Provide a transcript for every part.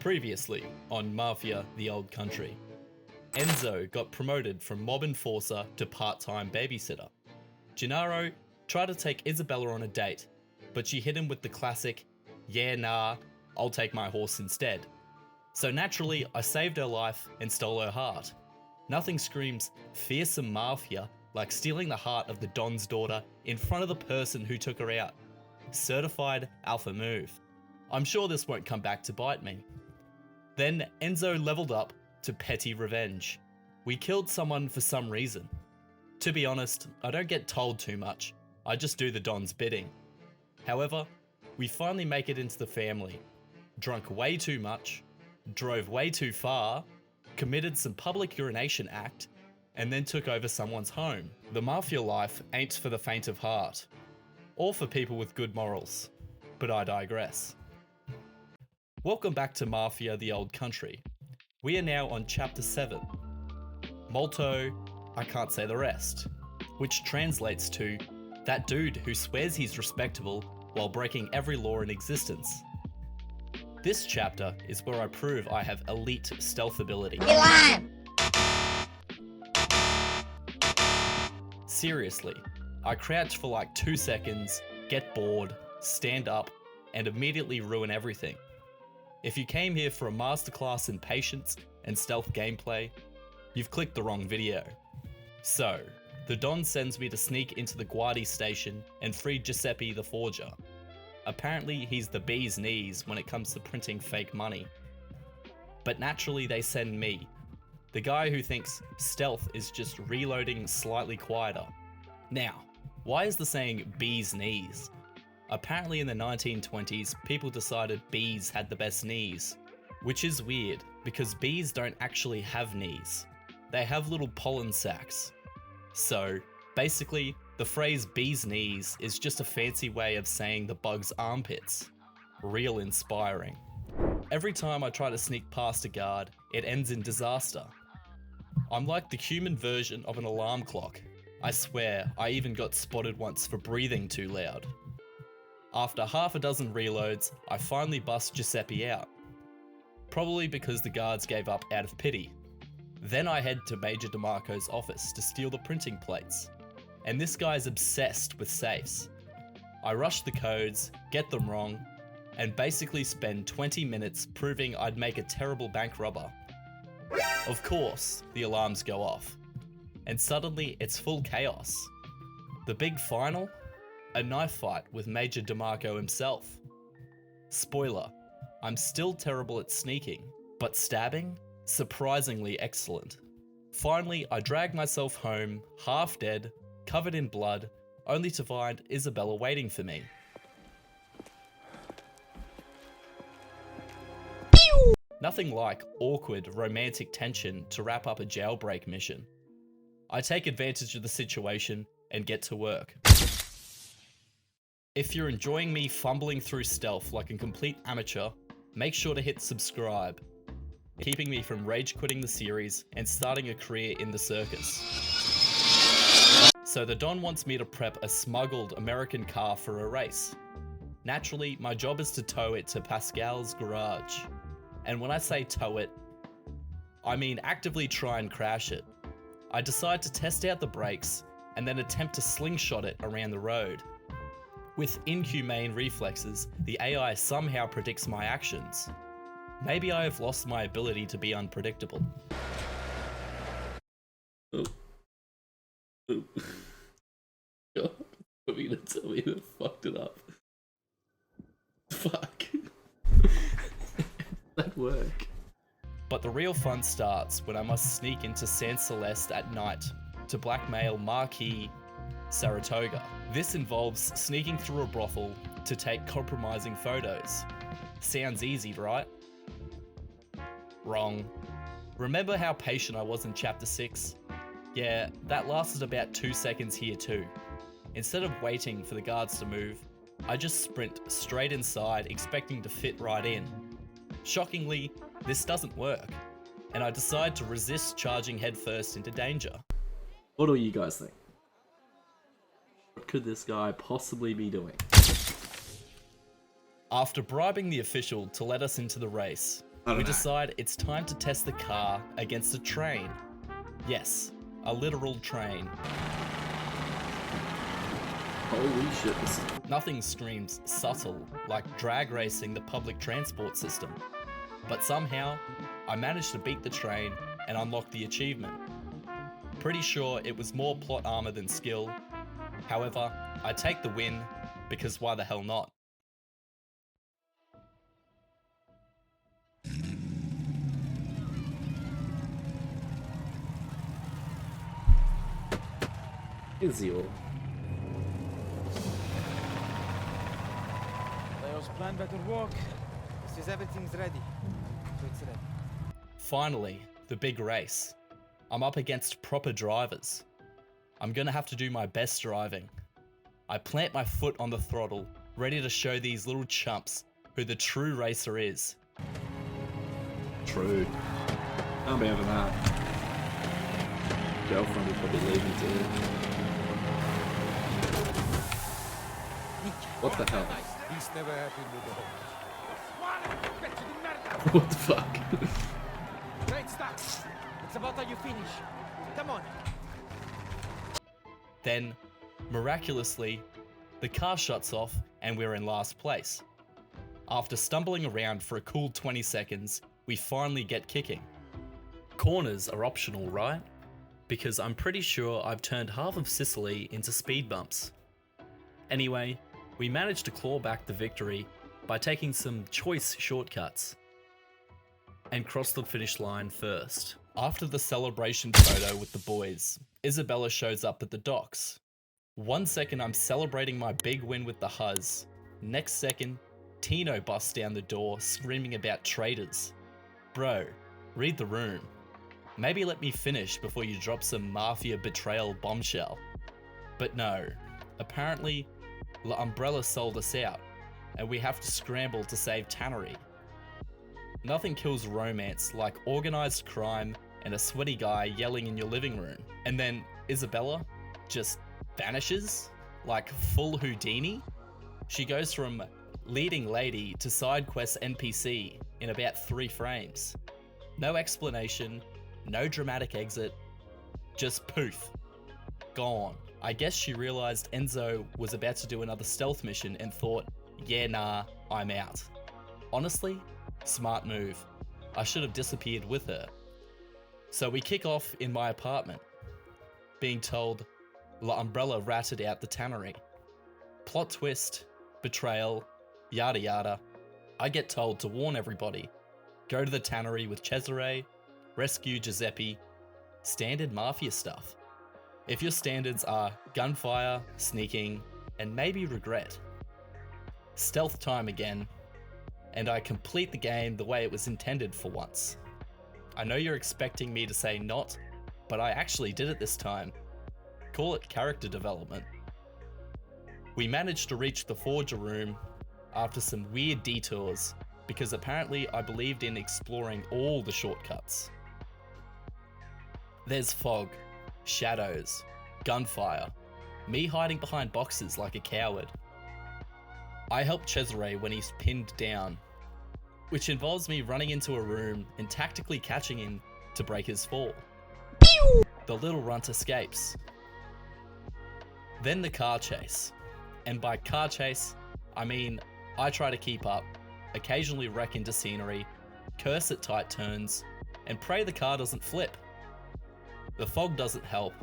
Previously on Mafia, the Old Country. Enzo got promoted from mob enforcer to part-time babysitter. Gennaro tried to take Isabella on a date, but she hit him with the classic, "Yeah, nah, I'll take my horse instead." So naturally, I saved her life and stole her heart. Nothing screams fearsome mafia like stealing the heart of the Don's daughter in front of the person who took her out. Certified alpha move. I'm sure this won't come back to bite me. Then Enzo leveled up to petty revenge. We killed someone for some reason. To be honest, I don't get told too much. I just do the Don's bidding. However, we finally make it into the family. Drunk way too much, drove way too far, committed some public urination act, and then took over someone's home. The mafia life ain't for the faint of heart, or for people with good morals. But I digress. Welcome back to Mafia, the Old Country. We are now on Chapter 7. Molto, I can't say the rest, which translates to that dude who swears he's respectable while breaking every law in existence. This chapter is where I prove I have elite stealth ability. Seriously, I crouch for like 2 seconds, get bored, stand up, and immediately ruin everything. If you came here for a masterclass in patience and stealth gameplay, you've clicked the wrong video. So, the Don sends me to sneak into the Guardi station and free Giuseppe the forger. Apparently he's the bee's knees when it comes to printing fake money. But naturally they send me, the guy who thinks stealth is just reloading slightly quieter. Now, why is the saying bee's knees? Apparently in the 1920s, people decided bees had the best knees. Which is weird, because bees don't actually have knees. They have little pollen sacs. So, basically, the phrase bee's knees is just a fancy way of saying the bug's armpits. Real inspiring. Every time I try to sneak past a guard, it ends in disaster. I'm like the human version of an alarm clock. I swear, I even got spotted once for breathing too loud. After half a dozen reloads, I finally bust Giuseppe out. Probably because the guards gave up out of pity. Then I head to Major DeMarco's office to steal the printing plates. And this guy's obsessed with safes. I rush the codes, get them wrong, and basically spend 20 minutes proving I'd make a terrible bank robber. Of course, the alarms go off. And suddenly it's full chaos. The big final? A knife fight with Major DeMarco himself. Spoiler, I'm still terrible at sneaking, but stabbing? Surprisingly excellent. Finally, I drag myself home, half dead, covered in blood, only to find Isabella waiting for me. Pew! Nothing like awkward romantic tension to wrap up a jailbreak mission. I take advantage of the situation and get to work. If you're enjoying me fumbling through stealth like a complete amateur, make sure to hit subscribe, keeping me from rage quitting the series and starting a career in the circus. So the Don wants me to prep a smuggled American car for a race. Naturally, my job is to tow it to Pascal's garage. And when I say tow it, I mean actively try and crash it. I decide to test out the brakes and then attempt to slingshot it around the road. With inhumane reflexes, the AI somehow predicts my actions. Maybe I have lost my ability to be unpredictable. Oh. Oh. God, I mean to tell me that fucked it up. Fuck. That work. But the real fun starts when I must sneak into San Celeste at night to blackmail Marquis Saratoga. This involves sneaking through a brothel to take compromising photos. Sounds easy, right? Wrong. Remember how patient I was in Chapter 6? Yeah, that lasted about 2 seconds here too. Instead of waiting for the guards to move, I just sprint straight inside expecting to fit right in. Shockingly, this doesn't work, and I decide to resist charging headfirst into danger. What do you guys think? What could this guy possibly be doing? After bribing the official to let us into the race, We decide it's time to test the car against a train. Yes, a literal train. Holy shit. Nothing screams subtle like drag racing the public transport system. But somehow, I managed to beat the train and unlock the achievement. Pretty sure it was more plot armor than skill. However, I take the win because why the hell not? Enzo. Leo's plan better work. This is everything's ready. So it's ready. Finally, the big race. I'm up against proper drivers. I'm gonna have to do my best driving. I plant my foot on the throttle, ready to show these little chumps who the true racer is. True. I'll be having that. Girlfriend will probably leave me too. What the hell? This never happened with the whole. What the fuck? Great start. It's about how you finish. Come on. Then, miraculously, the car shuts off and we're in last place. After stumbling around for a cool 20 seconds, we finally get kicking. Corners are optional, right? Because I'm pretty sure I've turned half of Sicily into speed bumps. Anyway, we managed to claw back the victory by taking some choice shortcuts and cross the finish line first. After the celebration photo with the boys, Isabella shows up at the docks. 1 second I'm celebrating my big win with the Huzz. Next second, Tino busts down the door screaming about traitors. Bro, read the room. Maybe let me finish before you drop some Mafia betrayal bombshell. But no, apparently La Umbrella sold us out, and we have to scramble to save Tannery. Nothing kills romance like organized crime and a sweaty guy yelling in your living room. And then Isabella just vanishes like full Houdini. She goes from leading lady to side quest NPC in about 3 frames. No explanation, no dramatic exit, just poof, gone. I guess she realized Enzo was about to do another stealth mission and thought, yeah nah, I'm out. Honestly, smart move. I should have disappeared with her. So we kick off in my apartment, being told La Umbrella ratted out the Tannery. Plot twist, betrayal, yada yada. I get told to warn everybody. Go to the Tannery with Cesare, rescue Giuseppe, standard Mafia stuff. If your standards are gunfire, sneaking, and maybe regret. Stealth time again, and I complete the game the way it was intended for once. I know you're expecting me to say not, but I actually did it this time. Call it character development. We managed to reach the Forger room after some weird detours, because apparently I believed in exploring all the shortcuts. There's fog, shadows, gunfire, me hiding behind boxes like a coward. I help Cesare when he's pinned down, which involves me running into a room and tactically catching him to break his fall. Pew! The little runt escapes. Then the car chase. And by car chase, I mean I try to keep up, occasionally wreck into scenery, curse at tight turns, and pray the car doesn't flip. The fog doesn't help.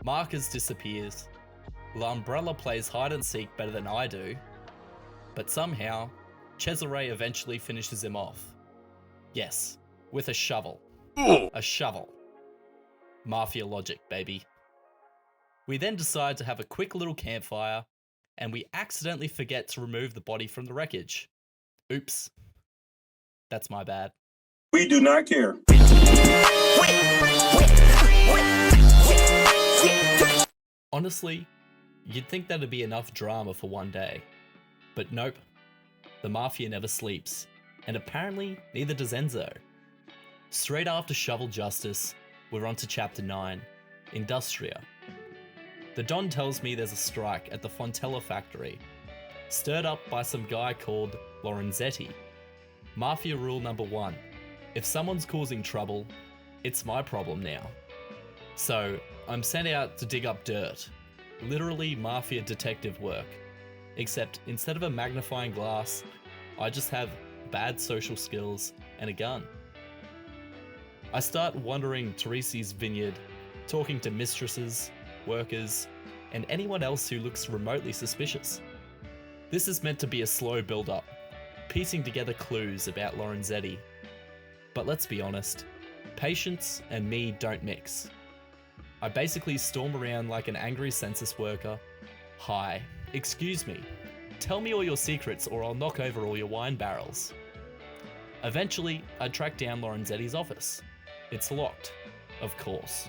Marcus disappears. La Umbrella plays hide and seek better than I do. But somehow, Cesare eventually finishes him off. Yes, with a shovel. A shovel. Mafia logic, baby. We then decide to have a quick little campfire, and we accidentally forget to remove the body from the wreckage. Oops. That's my bad. We do not care. Honestly, you'd think that'd be enough drama for one day. But nope. The Mafia never sleeps. And apparently, neither does Enzo. Straight after Shovel Justice, we're on to Chapter 9, Industria. The Don tells me there's a strike at the Fontella factory, stirred up by some guy called Lorenzetti. Mafia rule number 1. If someone's causing trouble, it's my problem now. So, I'm sent out to dig up dirt. Literally Mafia detective work. Except instead of a magnifying glass, I just have bad social skills and a gun. I start wandering Teresi's vineyard, talking to mistresses, workers, and anyone else who looks remotely suspicious. This is meant to be a slow build-up, piecing together clues about Lorenzetti. But let's be honest, patience and me don't mix. I basically storm around like an angry census worker. Hi, excuse me, tell me all your secrets or I'll knock over all your wine barrels. Eventually, I track down Lorenzetti's office. It's locked, of course.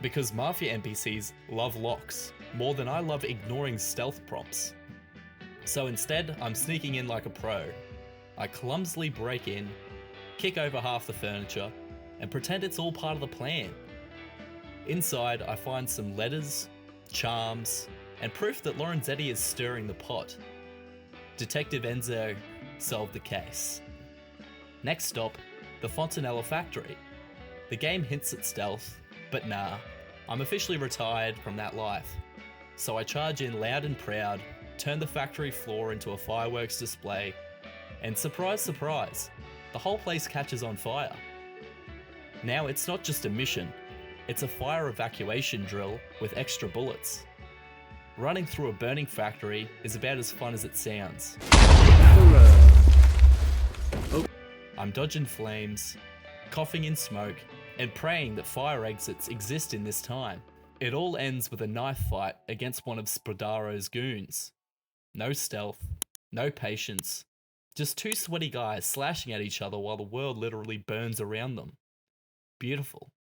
Because Mafia NPCs love locks more than I love ignoring stealth prompts. So instead, I'm sneaking in like a pro. I clumsily break in, kick over half the furniture, and pretend it's all part of the plan. Inside, I find some letters, charms, and proof that Lorenzetti is stirring the pot. Detective Enzo solved the case. Next stop, the Fontella factory. The game hints at stealth, but nah, I'm officially retired from that life. So I charge in loud and proud, turn the factory floor into a fireworks display, and surprise, surprise, the whole place catches on fire. Now it's not just a mission, it's a fire evacuation drill with extra bullets. Running through a burning factory is about as fun as it sounds. I'm dodging flames, coughing in smoke, and praying that fire exits exist in this time. It all ends with a knife fight against one of Spadaro's goons. No stealth, no patience, just two sweaty guys slashing at each other while the world literally burns around them. Beautiful.